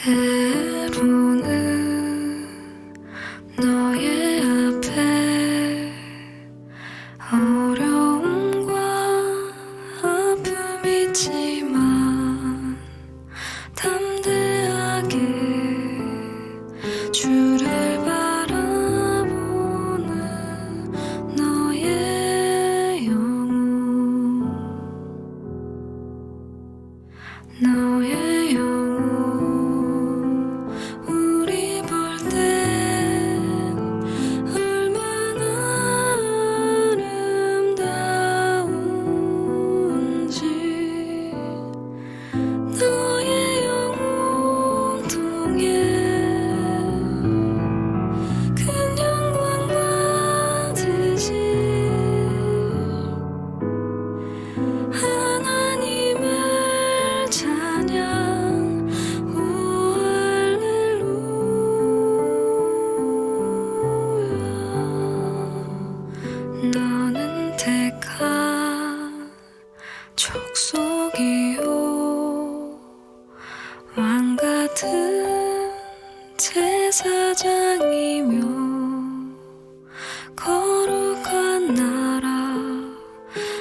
때로는 너의 앞에 어려움과 아픔이 있지만 담대하게 주를 바라보는 너의 영혼, 너의 영혼. 우리 볼 땐 얼마나 아름다운지 너의 영혼 통해 큰 영광 받으실 하나님을 찬양. 오 할렐루야. 너는 택한 족속이요 왕 같은 제사장이며 거룩한 나라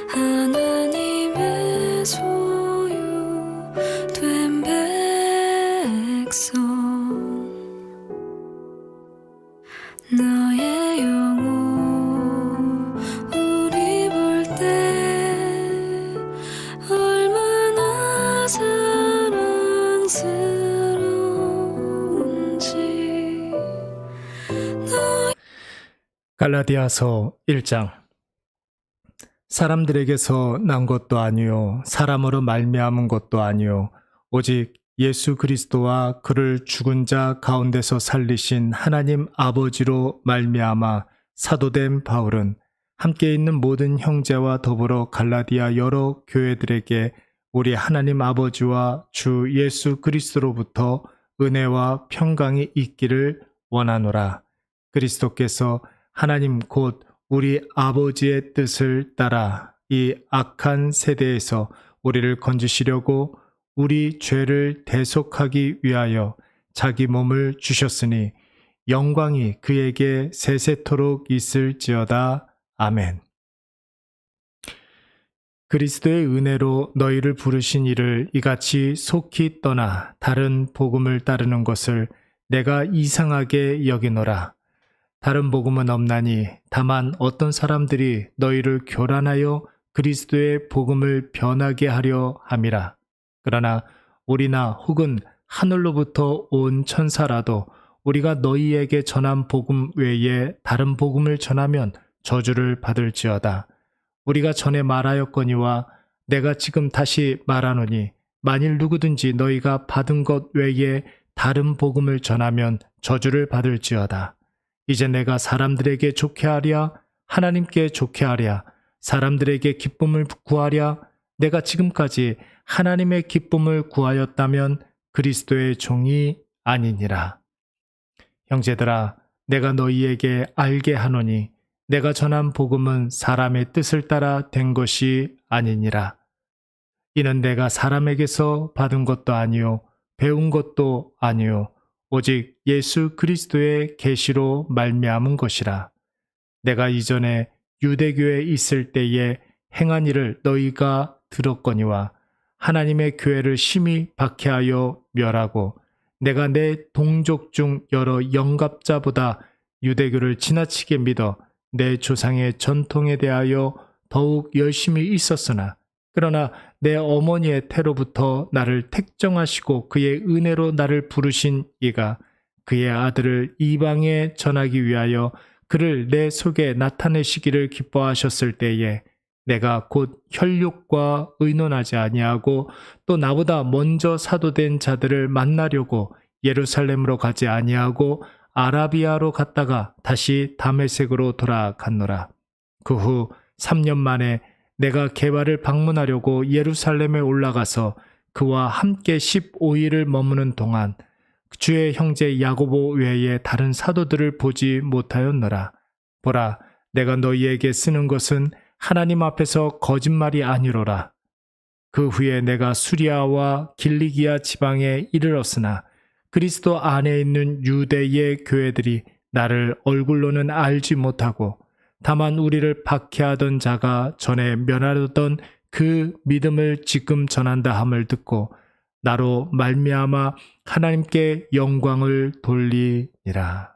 하나님의 소유된 백성. 너의 영혼 우리 볼 때 얼마나 사랑스러운지. 갈라디아서 1장. 사람들에게서 난 것도 아니요 사람으로 말미암은 것도 아니요 오직 예수 그리스도와 그를 죽은 자 가운데서 살리신 하나님 아버지로 말미암아 사도된 바울은 함께 있는 모든 형제와 더불어 갈라디아 여러 교회들에게 우리 하나님 아버지와 주 예수 그리스도로부터 은혜와 평강이 있기를 원하노라. 그리스도께서 하나님 곧 우리 아버지의 뜻을 따라 이 악한 세대에서 우리를 건지시려고 우리 죄를 대속하기 위하여 자기 몸을 주셨으니 영광이 그에게 세세토록 있을지어다. 아멘. 그리스도의 은혜로 너희를 부르신 이를 이같이 속히 떠나 다른 복음을 따르는 것을 내가 이상하게 여기노라. 다른 복음은 없나니 다만 어떤 사람들이 너희를 교란하여 그리스도의 복음을 변하게 하려 함이라. 그러나 우리나 혹은 하늘로부터 온 천사라도 우리가 너희에게 전한 복음 외에 다른 복음을 전하면 저주를 받을지어다. 우리가 전에 말하였거니와 내가 지금 다시 말하노니 만일 누구든지 너희가 받은 것 외에 다른 복음을 전하면 저주를 받을지어다. 이제 내가 사람들에게 좋게 하랴 하나님께 좋게 하랴 사람들에게 기쁨을 구하랴 내가 지금까지 하나님의 기쁨을 구하였다면 그리스도의 종이 아니니라. 형제들아, 내가 너희에게 알게 하노니 내가 전한 복음은 사람의 뜻을 따라 된 것이 아니니라. 이는 내가 사람에게서 받은 것도 아니요 배운 것도 아니요 오직 예수 그리스도의 계시로 말미암은 것이라. 내가 이전에 유대교에 있을 때에 행한 일을 너희가 들었거니와 하나님의 교회를 심히 박해하여 멸하고 내가 내 동족 중 여러 영갑자보다 유대교를 지나치게 믿어 내 조상의 전통에 대하여 더욱 열심히 있었으나 그러나 내 어머니의 태로부터 나를 택정하시고 그의 은혜로 나를 부르신 이가 그의 아들을 이방에 전하기 위하여 그를 내 속에 나타내시기를 기뻐하셨을 때에 내가 곧 혈육과 의논하지 아니하고 또 나보다 먼저 사도된 자들을 만나려고 예루살렘으로 가지 아니하고 아라비아로 갔다가 다시 다메섹으로 돌아갔노라. 그 후 3년 만에 내가 게바를 방문하려고 예루살렘에 올라가서 그와 함께 15일을 머무는 동안 주의 형제 야고보 외에 다른 사도들을 보지 못하였노라. 보라, 내가 너희에게 쓰는 것은 하나님 앞에서 거짓말이 아니로라. 그 후에 내가 수리아와 길리기아 지방에 이르렀으나 그리스도 안에 있는 유대의 교회들이 나를 얼굴로는 알지 못하고 다만 우리를 박해하던 자가 전에 멸하던 그 믿음을 지금 전한다 함을 듣고 나로 말미암아 하나님께 영광을 돌리니라.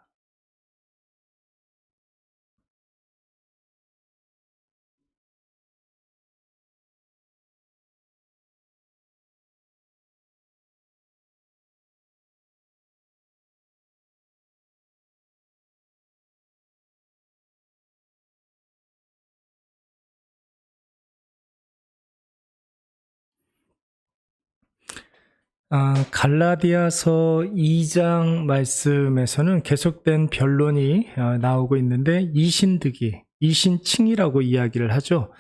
갈라디아서 2장 말씀에서는 계속된 변론이 나오고 있는데 이신득이, 이신칭이라고 이야기를 하죠.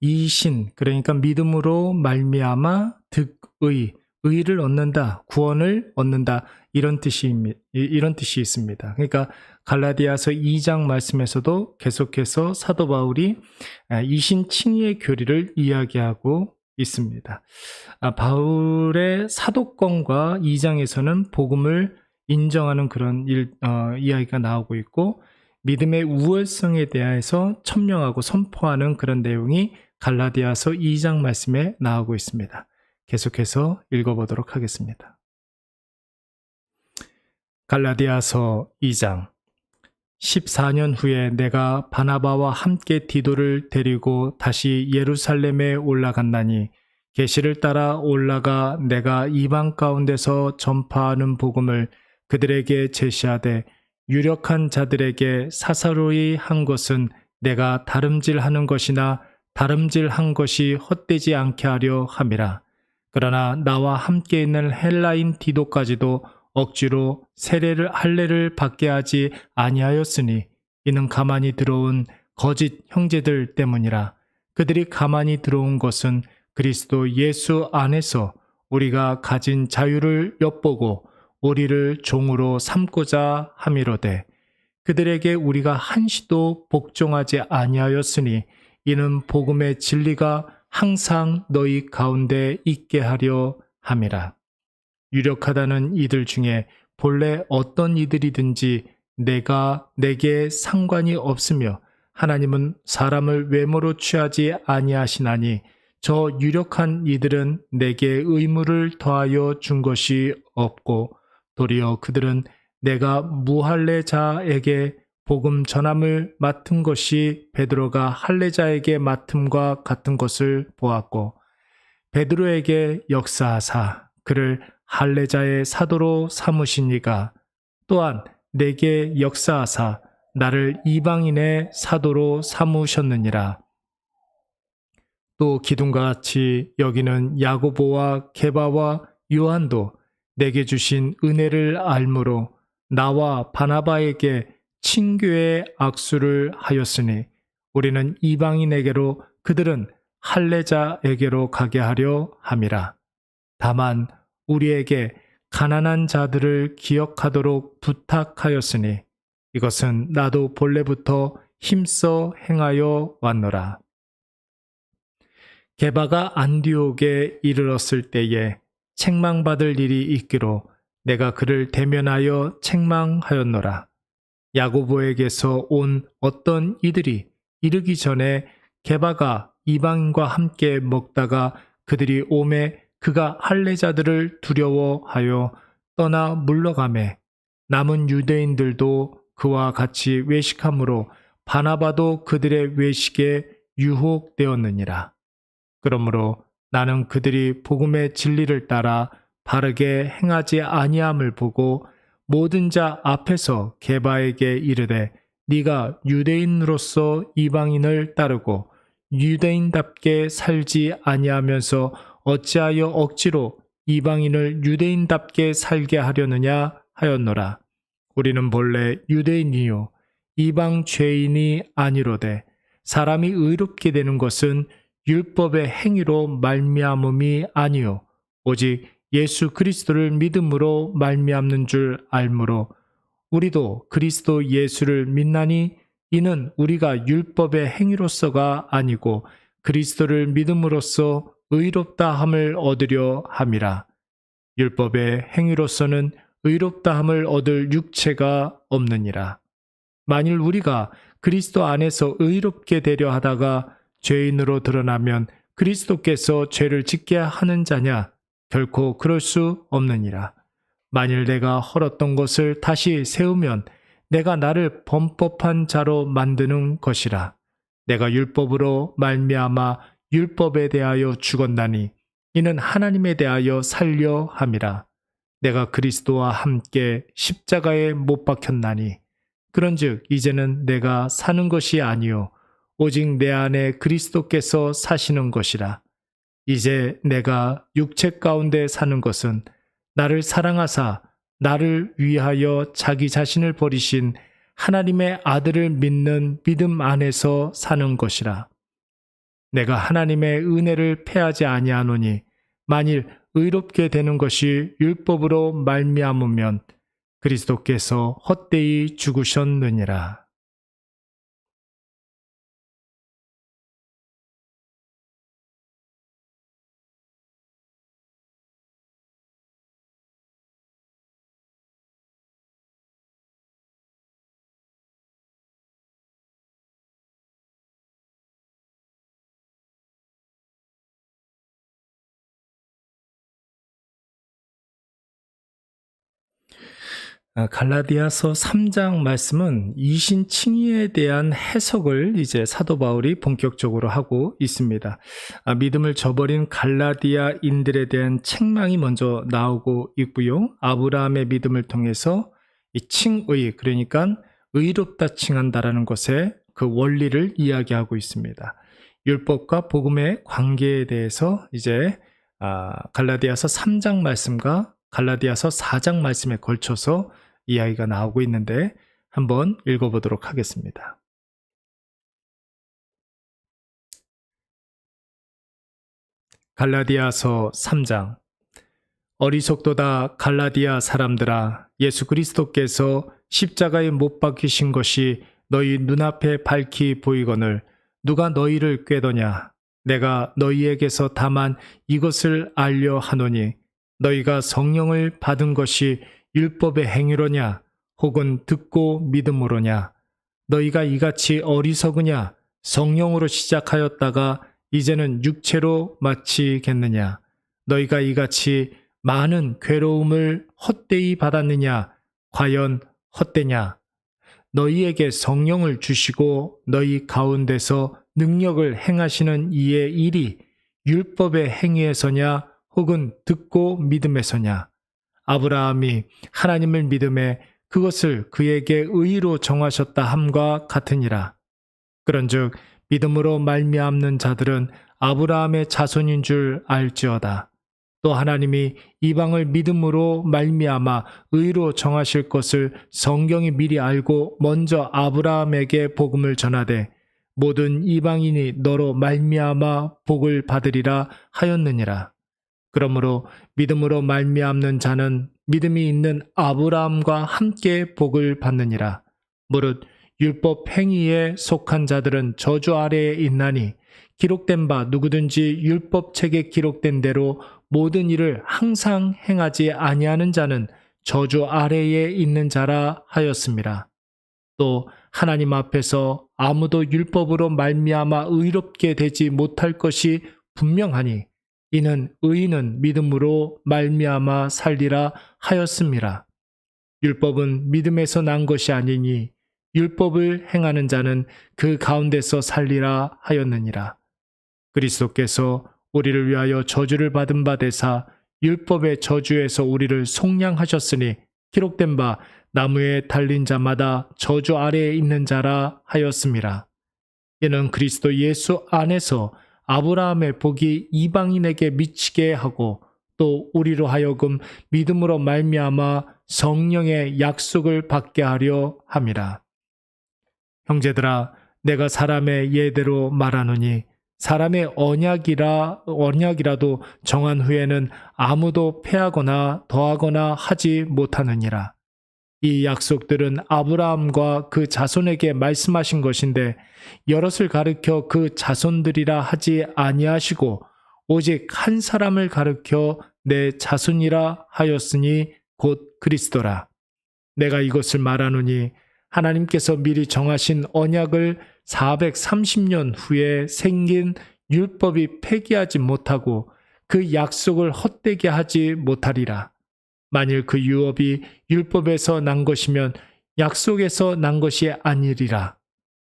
이신, 그러니까 믿음으로 말미암아 득의, 의를 얻는다, 구원을 얻는다 이런 뜻이 있습니다. 그러니까 갈라디아서 2장 말씀에서도 계속해서 사도 바울이 이신칭의의 교리를 이야기하고 있습니다. 바울의 사도권과 2장에서는 복음을 인정하는 그런 이야기가 나오고 있고 믿음의 우월성에 대해서 천명하고 선포하는 그런 내용이 갈라디아서 2장 말씀에 나오고 있습니다. 계속해서 읽어보도록 하겠습니다. 갈라디아서 2장 14년 후에 내가 바나바와 함께 디도를 데리고 다시 예루살렘에 올라갔나니 계시를 따라 올라가 내가 이방 가운데서 전파하는 복음을 그들에게 제시하되 유력한 자들에게 사사로이 한 것은 내가 다름질하는 것이나 다름질한 것이 헛되지 않게 하려 함이라. 그러나 나와 함께 있는 헬라인 디도까지도 억지로 할례를 받게 하지 아니하였으니 이는 가만히 들어온 거짓 형제들 때문이라. 그들이 가만히 들어온 것은 그리스도 예수 안에서 우리가 가진 자유를 엿보고 우리를 종으로 삼고자 함이로되 그들에게 우리가 한시도 복종하지 아니하였으니 이는 복음의 진리가 항상 너희 가운데 있게 하려 함이라. 유력하다는 이들 중에 본래 어떤 이들이든지 내게 상관이 없으며 하나님은 사람을 외모로 취하지 아니하시나니 저 유력한 이들은 내게 의무를 더하여 준 것이 없고 도리어 그들은 내가 무할례자에게 복음 전함을 맡은 것이 베드로가 할례자에게 맡음과 같은 것을 보았고 베드로에게 역사하사 그를 할례자의 사도로 삼으시니가 또한 내게 역사하사 나를 이방인의 사도로 삼으셨느니라. 또 기둥과 같이 여기는 야고보와 게바와 요한도 내게 주신 은혜를 알므로 나와 바나바에게 친교의 악수를 하였으니 우리는 이방인에게로 그들은 할례자에게로 가게 하려 함이라. 다만 우리에게 가난한 자들을 기억하도록 부탁하였으니 이것은 나도 본래부터 힘써 행하여 왔노라. 게바가 안디옥에 이르렀을 때에 책망받을 일이 있기로 내가 그를 대면하여 책망하였노라. 야고보에게서 온 어떤 이들이 이르기 전에 게바가 이방인과 함께 먹다가 그들이 오매 그가 할례자들을 두려워하여 떠나 물러가매 남은 유대인들도 그와 같이 외식함으로 바나바도 그들의 외식에 유혹되었느니라. 그러므로 나는 그들이 복음의 진리를 따라 바르게 행하지 아니함을 보고 모든 자 앞에서 게바에게 이르되 네가 유대인으로서 이방인을 따르고 유대인답게 살지 아니하면서 어찌하여 억지로 이방인을 유대인답게 살게 하려느냐 하였노라. 우리는 본래 유대인이요 이방 죄인이 아니로되 사람이 의롭게 되는 것은 율법의 행위로 말미암음이 아니요 오직 예수 그리스도를 믿음으로 말미암는 줄 알므로 우리도 그리스도 예수를 믿나니 이는 우리가 율법의 행위로서가 아니고 그리스도를 믿음으로써 의롭다 함을 얻으려 함이라. 율법의 행위로서는 의롭다함을 얻을 육체가 없느니라. 만일 우리가 그리스도 안에서 의롭게 되려 하다가 죄인으로 드러나면 그리스도께서 죄를 짓게 하는 자냐? 결코 그럴 수 없느니라. 만일 내가 헐었던 것을 다시 세우면 내가 나를 범법한 자로 만드는 것이라. 내가 율법으로 말미암아 율법에 대하여 죽었나니 이는 하나님에 대하여 살려 함이라. 내가 그리스도와 함께 십자가에 못 박혔나니 그런즉 이제는 내가 사는 것이 아니요 오직 내 안에 그리스도께서 사시는 것이라. 이제 내가 육체 가운데 사는 것은 나를 사랑하사 나를 위하여 자기 자신을 버리신 하나님의 아들을 믿는 믿음 안에서 사는 것이라. 내가 하나님의 은혜를 패하지 아니하노니 만일 의롭게 되는 것이 율법으로 말미암으면 그리스도께서 헛되이 죽으셨느니라. 갈라디아서 3장 말씀은 이신칭의에 대한 해석을 이제 사도 바울이 본격적으로 하고 있습니다. 믿음을 저버린 갈라디아인들에 대한 책망이 먼저 나오고 있고요. 아브라함의 믿음을 통해서 이 칭의, 그러니까 의롭다 칭한다라는 것의 그 원리를 이야기하고 있습니다. 율법과 복음의 관계에 대해서 이제 갈라디아서 3장 말씀과 갈라디아서 4장 말씀에 걸쳐서 이야기가 나오고 있는데 한번 읽어보도록 하겠습니다. 갈라디아서 3장. 어리석도다 갈라디아 사람들아, 예수 그리스도께서 십자가에 못 박히신 것이 너희 눈앞에 밝히 보이거늘 누가 너희를 꾀더냐? 내가 너희에게서 다만 이것을 알려 하노니 너희가 성령을 받은 것이 율법의 행위로냐 혹은 듣고 믿음으로냐? 너희가 이같이 어리석으냐? 성령으로 시작하였다가 이제는 육체로 마치겠느냐? 너희가 이같이 많은 괴로움을 헛되이 받았느냐? 과연 헛되냐? 너희에게 성령을 주시고 너희 가운데서 능력을 행하시는 이의 일이 율법의 행위에서냐 혹은 듣고 믿음에서냐? 아브라함이 하나님을 믿음에 그것을 그에게 의로 정하셨다 함과 같으니라. 그런즉 믿음으로 말미암는 자들은 아브라함의 자손인 줄 알지어다. 또 하나님이 이방을 믿음으로 말미암아 의로 정하실 것을 성경이 미리 알고 먼저 아브라함에게 복음을 전하되 모든 이방인이 너로 말미암아 복을 받으리라 하였느니라. 그러므로 믿음으로 말미암는 자는 믿음이 있는 아브라함과 함께 복을 받느니라. 무릇 율법 행위에 속한 자들은 저주 아래에 있나니 기록된 바 누구든지 율법책에 기록된 대로 모든 일을 항상 행하지 아니하는 자는 저주 아래에 있는 자라 하였습니다. 또 하나님 앞에서 아무도 율법으로 말미암아 의롭게 되지 못할 것이 분명하니 이는 의인은 믿음으로 말미암아 살리라 하였습니다. 율법은 믿음에서 난 것이 아니니 율법을 행하는 자는 그 가운데서 살리라 하였느니라. 그리스도께서 우리를 위하여 저주를 받은 바 되사 율법의 저주에서 우리를 속량하셨으니 기록된 바 나무에 달린 자마다 저주 아래에 있는 자라 하였습니다. 이는 그리스도 예수 안에서 아브라함의 복이 이방인에게 미치게 하고 또 우리로 하여금 믿음으로 말미암아 성령의 약속을 받게 하려 함이라. 형제들아, 내가 사람의 예대로 말하노니 사람의 언약이라도 정한 후에는 아무도 패하거나 더하거나 하지 못하느니라. 이 약속들은 아브라함과 그 자손에게 말씀하신 것인데 여럿을 가르켜 그 자손들이라 하지 아니하시고 오직 한 사람을 가르켜 내 자손이라 하였으니 곧 그리스도라. 내가 이것을 말하노니 하나님께서 미리 정하신 언약을 430년 후에 생긴 율법이 폐기하지 못하고 그 약속을 헛되게 하지 못하리라. 만일 그 유업이 율법에서 난 것이면 약속에서 난 것이 아니리라.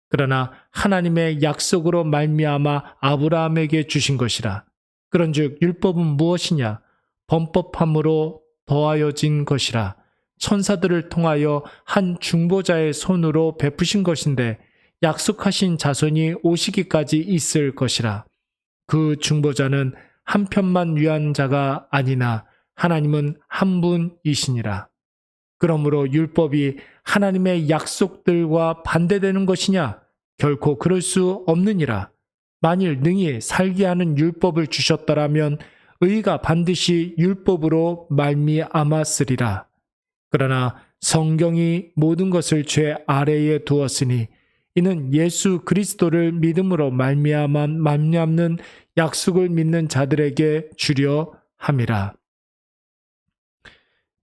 그러나 하나님의 약속으로 말미암아 아브라함에게 주신 것이라. 그런즉 율법은 무엇이냐? 범법함으로 더하여진 것이라. 천사들을 통하여 한 중보자의 손으로 베푸신 것인데 약속하신 자손이 오시기까지 있을 것이라. 그 중보자는 한 편만 위한 자가 아니나 하나님은 한 분이시니라. 그러므로 율법이 하나님의 약속들과 반대되는 것이냐? 결코 그럴 수 없느니라. 만일 능히 살게 하는 율법을 주셨더라면 의가 반드시 율법으로 말미암았으리라. 그러나 성경이 모든 것을 죄 아래에 두었으니 이는 예수 그리스도를 믿음으로 말미암는 약속을 믿는 자들에게 주려 함이라.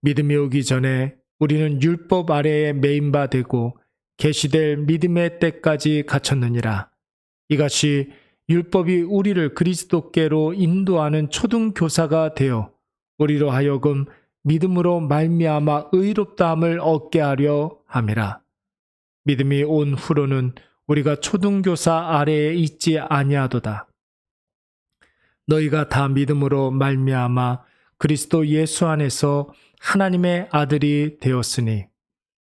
믿음이 오기 전에 우리는 율법 아래에 매인 바 되고 계시될 믿음의 때까지 갇혔느니라. 이같이 율법이 우리를 그리스도께로 인도하는 초등교사가 되어 우리로 하여금 믿음으로 말미암아 의롭다함을 얻게 하려 함이라. 믿음이 온 후로는 우리가 초등교사 아래에 있지 아니하도다. 너희가 다 믿음으로 말미암아 그리스도 예수 안에서 하나님의 아들이 되었으니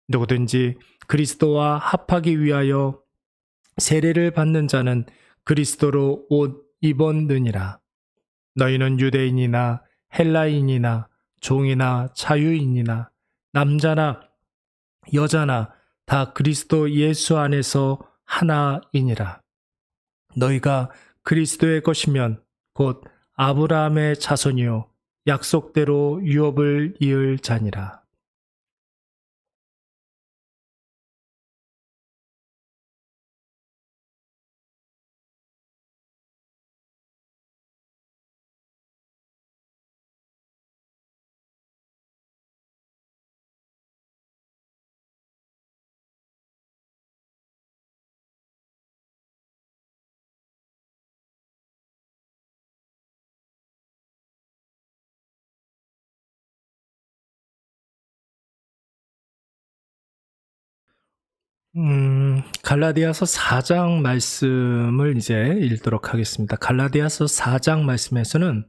누구든지 그리스도와 합하기 위하여 세례를 받는 자는 그리스도로 옷 입었느니라. 너희는 유대인이나 헬라인이나 종이나 자유인이나 남자나 여자나 다 그리스도 예수 안에서 하나이니라. 너희가 그리스도의 것이면 곧 아브라함의 자손이요 약속대로 유업을 이을 자니라. 갈라디아서 4장 말씀을 이제 읽도록 하겠습니다. 갈라디아서 4장 말씀에서는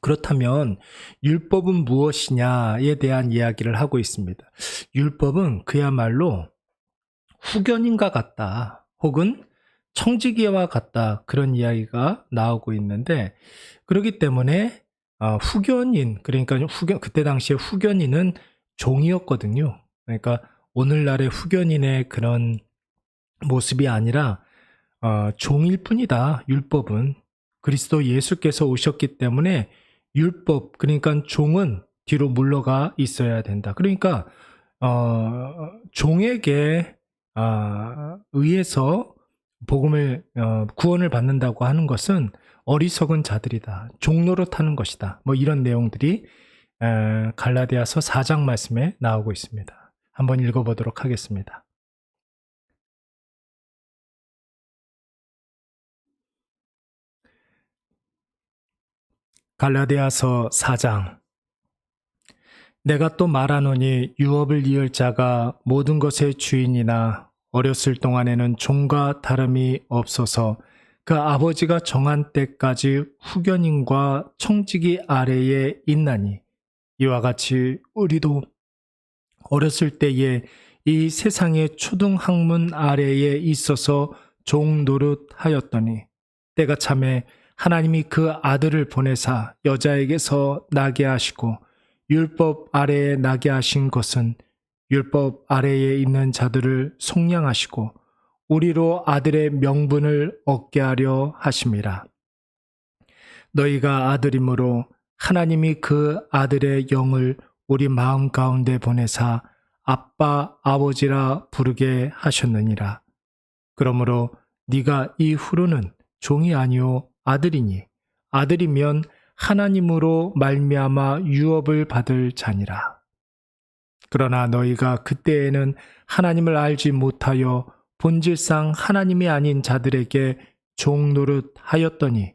그렇다면 율법은 무엇이냐에 대한 이야기를 하고 있습니다. 율법은 그야말로 후견인과 같다. 혹은 청지기와 같다. 그런 이야기가 나오고 있는데 그렇기 때문에 후견인, 그러니까 그때 당시에 후견인은 종이었거든요. 그러니까 오늘날의 후견인의 그런 모습이 아니라 종일 뿐이다. 율법은 그리스도 예수께서 오셨기 때문에 율법, 그러니까 종은 뒤로 물러가 있어야 된다. 그러니까 종에게 의해서 복음을 구원을 받는다고 하는 것은 어리석은 자들이다. 종노릇하는 것이다. 뭐 이런 내용들이 갈라디아서 4장 말씀에 나오고 있습니다. 한번 읽어보도록 하겠습니다. 갈라디아서 4장. 내가 또 말하노니 유업을 이을 자가 모든 것의 주인이나 어렸을 동안에는 종과 다름이 없어서 그 아버지가 정한 때까지 후견인과 청지기 아래에 있나니 이와 같이 우리도 어렸을 때에 이 세상의 초등학문 아래에 있어서 종 노릇하였더니 때가 참에 하나님이 그 아들을 보내사 여자에게서 나게 하시고 율법 아래에 나게 하신 것은 율법 아래에 있는 자들을 속량하시고 우리로 아들의 명분을 얻게 하려 하심이라. 너희가 아들이므로 하나님이 그 아들의 영을 우리 마음 가운데 보내사 아빠 아버지라 부르게 하셨느니라. 그러므로 네가 이후로는 종이 아니오 아들이니 아들이면 하나님으로 말미암아 유업을 받을 자니라. 그러나 너희가 그때에는 하나님을 알지 못하여 본질상 하나님이 아닌 자들에게 종노릇 하였더니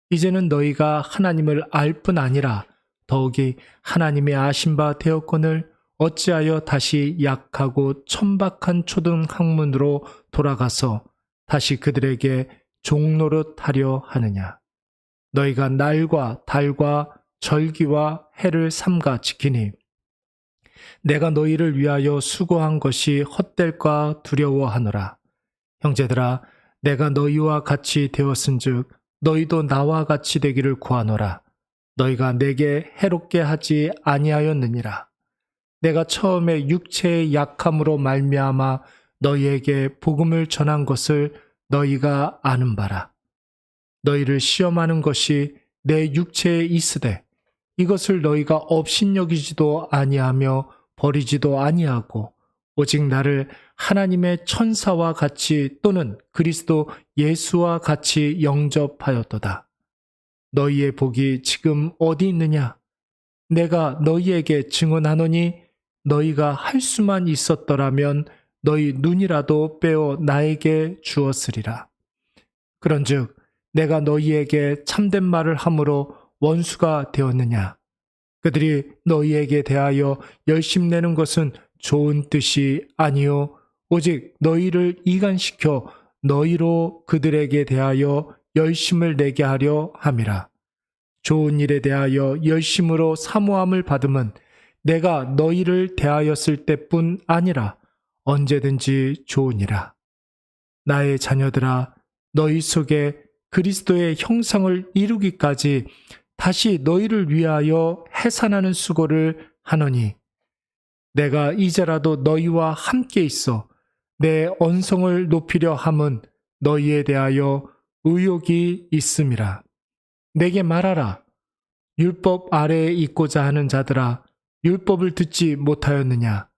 이제는 너희가 하나님을 알 뿐 아니라 더욱이 하나님의 아신 바 되었거늘 어찌하여 다시 약하고 천박한 초등 학문으로 돌아가서 다시 그들에게 종노릇 하려 하느냐. 너희가 날과 달과 절기와 해를 삼가 지키니 내가 너희를 위하여 수고한 것이 헛될까 두려워하노라. 형제들아, 내가 너희와 같이 되었은즉 너희도 나와 같이 되기를 구하노라. 너희가 내게 해롭게 하지 아니하였느니라. 내가 처음에 육체의 약함으로 말미암아 너희에게 복음을 전한 것을 너희가 아는 바라. 너희를 시험하는 것이 내 육체에 있으되 이것을 너희가 업신여기지도 아니하며 버리지도 아니하고 오직 나를 하나님의 천사와 같이 또는 그리스도 예수와 같이 영접하였도다. 너희의 복이 지금 어디 있느냐? 내가 너희에게 증언하노니 너희가 할 수만 있었더라면 너희 눈이라도 빼어 나에게 주었으리라. 그런즉 내가 너희에게 참된 말을 함으로 원수가 되었느냐? 그들이 너희에게 대하여 열심내는 것은 좋은 뜻이 아니요 오직 너희를 이간시켜 너희로 그들에게 대하여 열심을 내게 하려 함이라. 좋은 일에 대하여 열심으로 사모함을 받음은 내가 너희를 대하였을 때뿐 아니라 언제든지 좋으니라. 나의 자녀들아, 너희 속에 그리스도의 형상을 이루기까지 다시 너희를 위하여 해산하는 수고를 하노니 내가 이제라도 너희와 함께 있어 내 언성을 높이려 함은 너희에 대하여 의욕이 있음이라. 내게 말하라. 율법 아래에 있고자 하는 자들아, 율법을 듣지 못하였느냐?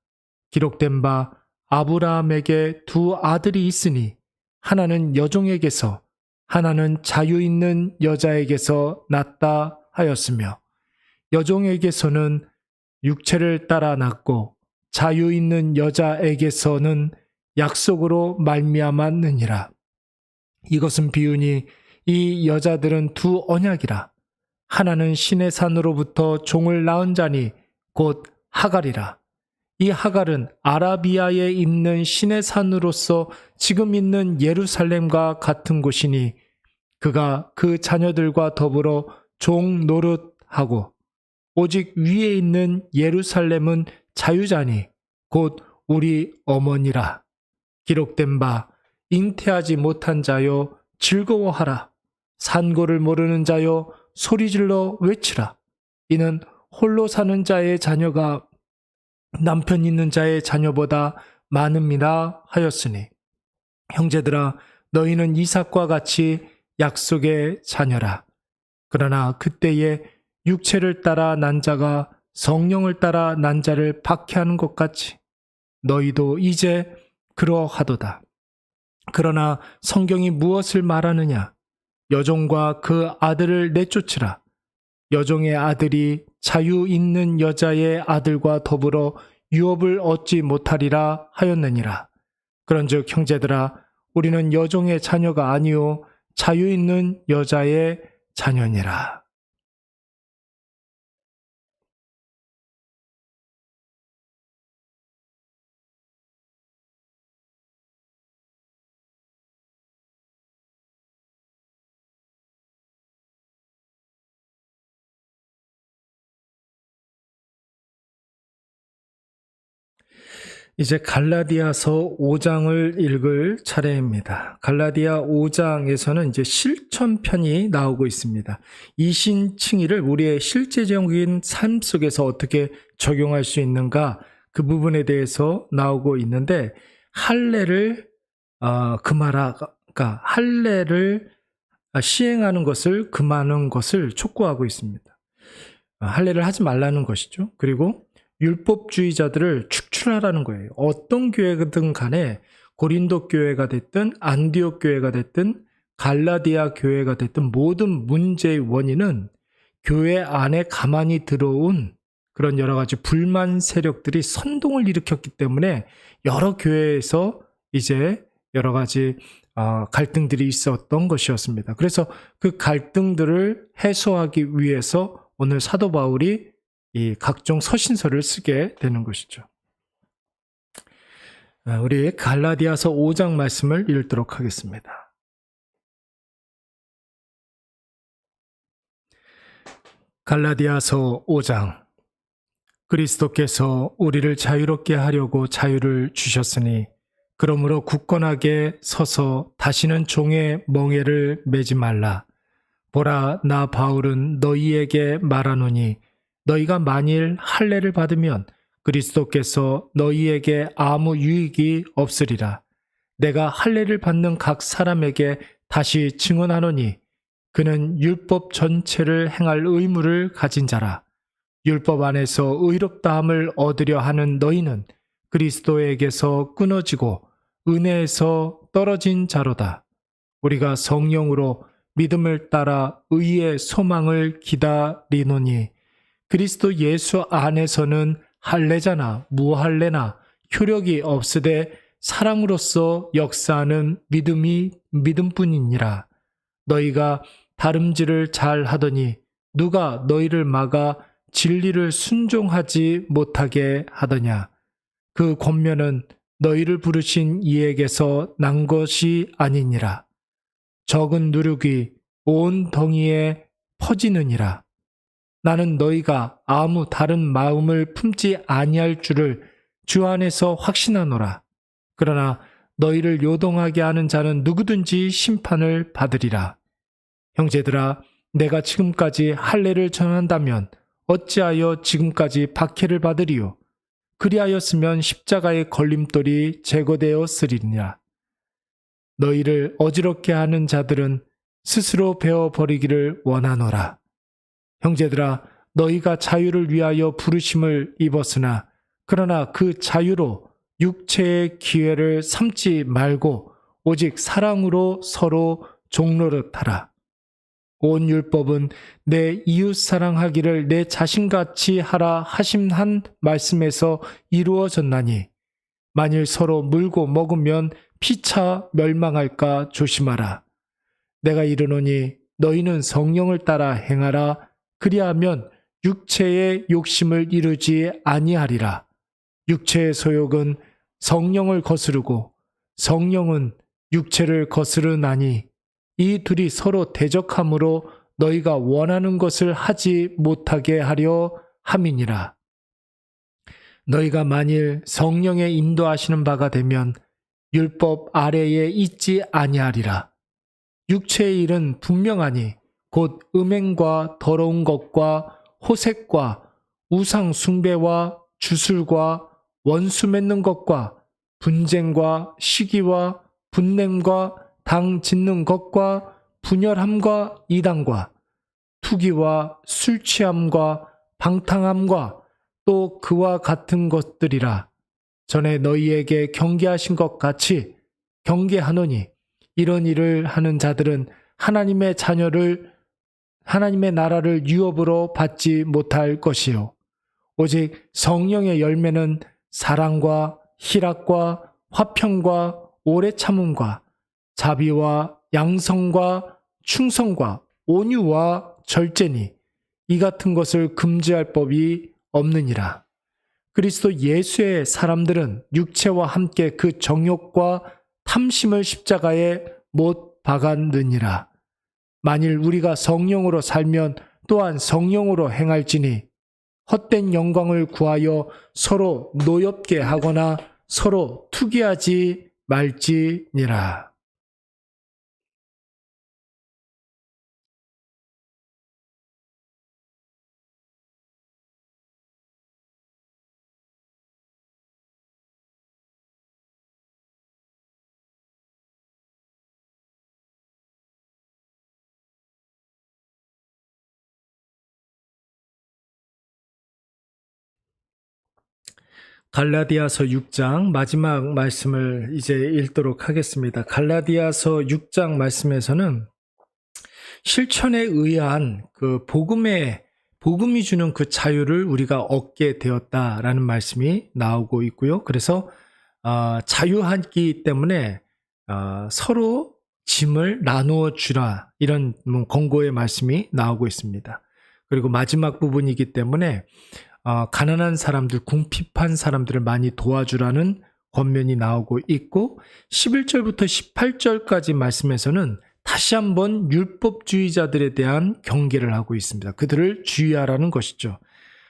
기록된 바 아브라함에게 두 아들이 있으니 하나는 여종에게서 하나는 자유 있는 여자에게서 났다 하였으며 여종에게서는 육체를 따라 났고 자유 있는 여자에게서는 약속으로 말미암았느니라. 이것은 비유니 이 여자들은 두 언약이라. 하나는 신의 산으로부터 종을 낳은 자니 곧 하갈이라. 이 하갈은 아라비아에 있는 신의 산으로서 지금 있는 예루살렘과 같은 곳이니 그가 그 자녀들과 더불어 종 노릇하고 오직 위에 있는 예루살렘은 자유자니 곧 우리 어머니라. 기록된 바 잉태하지 못한 자여 즐거워하라. 산고를 모르는 자여 소리질러 외치라. 이는 홀로 사는 자의 자녀가 남편 있는 자의 자녀보다 많음이라 하였으니 형제들아, 너희는 이삭과 같이 약속의 자녀라. 그러나 그때에 육체를 따라 난 자가 성령을 따라 난 자를 박해하는 것 같이 너희도 이제 그러하도다. 그러나 성경이 무엇을 말하느냐? 여종과 그 아들을 내쫓으라. 여종의 아들이 자유 있는 여자의 아들과 더불어 유업을 얻지 못하리라 하였느니라. 그런즉 형제들아, 우리는 여종의 자녀가 아니요 자유 있는 여자의 자녀니라. 이제 갈라디아서 5장을 읽을 차례입니다. 갈라디아 5장에서는 이제 실천편이 나오고 있습니다. 이신칭의를 우리의 실제적인 삶 속에서 어떻게 적용할 수 있는가, 그 부분에 대해서 나오고 있는데, 할례를 할례를 시행하는 것을 금하는 것을 촉구하고 있습니다. 할례를 하지 말라는 것이죠. 그리고 율법주의자들을 축출하라는 거예요. 어떤 교회든 간에 고린도 교회가 됐든 안디옥 교회가 됐든 갈라디아 교회가 됐든 모든 문제의 원인은 교회 안에 가만히 들어온 그런 여러 가지 불만 세력들이 선동을 일으켰기 때문에 여러 교회에서 이제 여러 가지 갈등들이 있었던 것이었습니다. 그래서 그 갈등들을 해소하기 위해서 오늘 사도 바울이 이 각종 서신서를 쓰게 되는 것이죠. 우리 갈라디아서 5장 말씀을 읽도록 하겠습니다. 갈라디아서 5장. 그리스도께서 우리를 자유롭게 하려고 자유를 주셨으니 그러므로 굳건하게 서서 다시는 종의 멍에를 매지 말라. 보라, 나 바울은 너희에게 말하노니 너희가 만일 할례를 받으면 그리스도께서 너희에게 아무 유익이 없으리라. 내가 할례를 받는 각 사람에게 다시 증언하노니 그는 율법 전체를 행할 의무를 가진 자라. 율법 안에서 의롭다함을 얻으려 하는 너희는 그리스도에게서 끊어지고 은혜에서 떨어진 자로다. 우리가 성령으로 믿음을 따라 의의 소망을 기다리노니 그리스도 예수 안에서는 할례자나 무할례나 효력이 없으되 사랑으로서 역사하는 믿음뿐이니라. 너희가 다름질을 잘 하더니 누가 너희를 막아 진리를 순종하지 못하게 하더냐. 그 권면은 너희를 부르신 이에게서 난 것이 아니니라. 적은 누룩이 온 덩이에 퍼지느니라. 나는 너희가 아무 다른 마음을 품지 아니할 줄을 주 안에서 확신하노라. 그러나 너희를 요동하게 하는 자는 누구든지 심판을 받으리라. 형제들아, 내가 지금까지 할례를 전한다면 어찌하여 지금까지 박해를 받으리요? 그리하였으면 십자가의 걸림돌이 제거되었으리니라. 너희를 어지럽게 하는 자들은 스스로 베어버리기를 원하노라. 형제들아, 너희가 자유를 위하여 부르심을 입었으나 그러나 그 자유로 육체의 기회를 삼지 말고 오직 사랑으로 서로 종노릇하라. 온 율법은 내 이웃 사랑하기를 내 자신같이 하라 하신 한 말씀에서 이루어졌나니 만일 서로 물고 먹으면 피차 멸망할까 조심하라. 내가 이르노니 너희는 성령을 따라 행하라. 그리하면 육체의 욕심을 이루지 아니하리라. 육체의 소욕은 성령을 거스르고 성령은 육체를 거스르나니 이 둘이 서로 대적함으로 너희가 원하는 것을 하지 못하게 하려 함이니라. 너희가 만일 성령의 인도하시는 바가 되면 율법 아래에 있지 아니하리라. 육체의 일은 분명하니 곧 음행과 더러운 것과 호색과 우상 숭배와 주술과 원수 맺는 것과 분쟁과 시기와 분냄과 당 짓는 것과 분열함과 이단과 투기와 술 취함과 방탕함과 또 그와 같은 것들이라. 전에 너희에게 경계하신 것 같이 경계하노니 이런 일을 하는 자들은 하나님의 나라를 유업으로 받지 못할 것이요. 오직 성령의 열매는 사랑과 희락과 화평과 오래 참음과 자비와 양성과 충성과 온유와 절제니 이 같은 것을 금지할 법이 없느니라. 그리스도 예수의 사람들은 육체와 함께 그 정욕과 탐심을 십자가에 못 박았느니라. 만일 우리가 성령으로 살면 또한 성령으로 행할지니 헛된 영광을 구하여 서로 노엽게 하거나 서로 투기하지 말지니라. 갈라디아서 6장 마지막 말씀을 이제 읽도록 하겠습니다. 갈라디아서 6장 말씀에서는 실천에 의한 그 복음의 복음이 주는 그 자유를 우리가 얻게 되었다라는 말씀이 나오고 있고요. 그래서 자유하기 때문에 서로 짐을 나누어 주라, 이런 권고의 말씀이 나오고 있습니다. 그리고 마지막 부분이기 때문에 가난한 사람들, 궁핍한 사람들을 많이 도와주라는 권면이 나오고 있고, 11절부터 18절까지 말씀에서는 다시 한번 율법주의자들에 대한 경계를 하고 있습니다. 그들을 주의하라는 것이죠.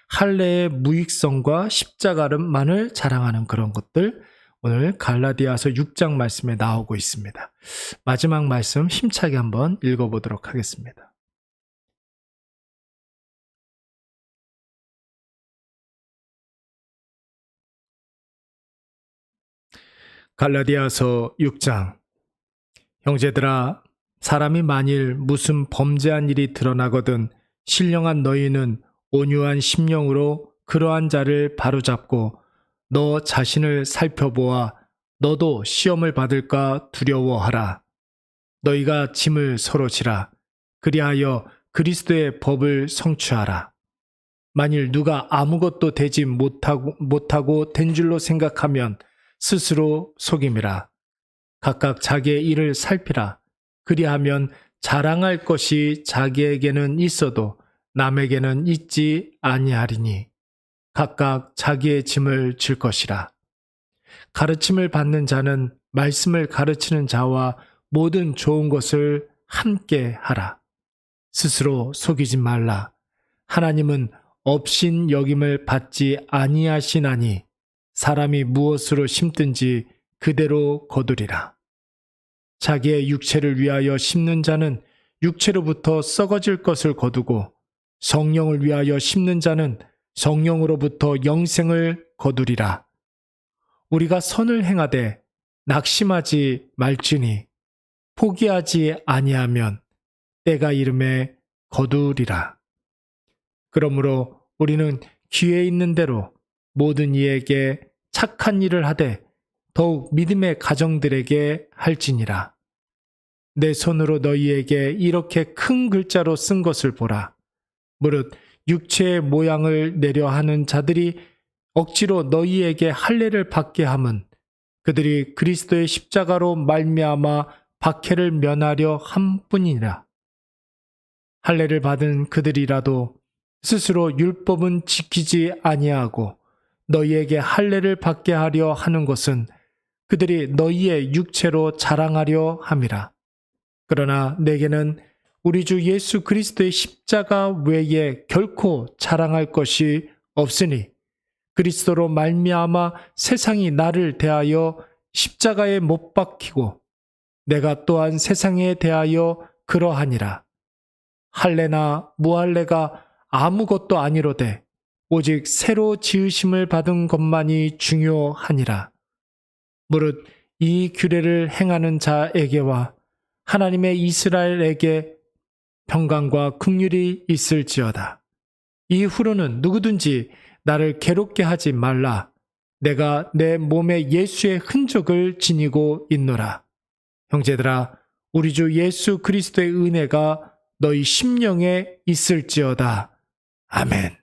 할례의 무익성과 십자가만을 자랑하는 그런 것들, 오늘 갈라디아서 6장 말씀에 나오고 있습니다. 마지막 말씀 힘차게 한번 읽어보도록 하겠습니다. 갈라디아서 6장. 형제들아, 사람이 만일 무슨 범죄한 일이 드러나거든 신령한 너희는 온유한 심령으로 그러한 자를 바로잡고 너 자신을 살펴보아 너도 시험을 받을까 두려워하라. 너희가 짐을 서로 지라. 그리하여 그리스도의 법을 성취하라. 만일 누가 아무것도 되지 못하고 된 줄로 생각하면 스스로 속임이라. 각각 자기의 일을 살피라. 그리하면 자랑할 것이 자기에게는 있어도 남에게는 있지 아니하리니 각각 자기의 짐을 질 것이라. 가르침을 받는 자는 말씀을 가르치는 자와 모든 좋은 것을 함께 하라. 스스로 속이지 말라. 하나님은 업신 여김을 받지 아니하시나니 사람이 무엇으로 심든지 그대로 거두리라. 자기의 육체를 위하여 심는 자는 육체로부터 썩어질 것을 거두고 성령을 위하여 심는 자는 성령으로부터 영생을 거두리라. 우리가 선을 행하되 낙심하지 말지니 포기하지 아니하면 때가 이름에 거두리라. 그러므로 우리는 기회 있는 대로 모든 이에게 착한 일을 하되 더욱 믿음의 가정들에게 할지니라. 내 손으로 너희에게 이렇게 큰 글자로 쓴 것을 보라. 무릇 육체의 모양을 내려 하는 자들이 억지로 너희에게 할례를 받게 함은 그들이 그리스도의 십자가로 말미암아 박해를 면하려 함뿐이라. 할례를 받은 그들이라도 스스로 율법은 지키지 아니하고 너희에게 할례를 받게 하려 하는 것은 그들이 너희의 육체로 자랑하려 함이라. 그러나 내게는 우리 주 예수 그리스도의 십자가 외에 결코 자랑할 것이 없으니 그리스도로 말미암아 세상이 나를 대하여 십자가에 못 박히고 내가 또한 세상에 대하여 그러하니라. 할례나 무할례가 아무것도 아니로되 오직 새로 지으심을 받은 것만이 중요하니라. 무릇 이 규례를 행하는 자에게와 하나님의 이스라엘에게 평강과 긍휼이 있을지어다. 이후로는 누구든지 나를 괴롭게 하지 말라. 내가 내 몸에 예수의 흔적을 지니고 있노라. 형제들아, 우리 주 예수 그리스도의 은혜가 너희 심령에 있을지어다. 아멘.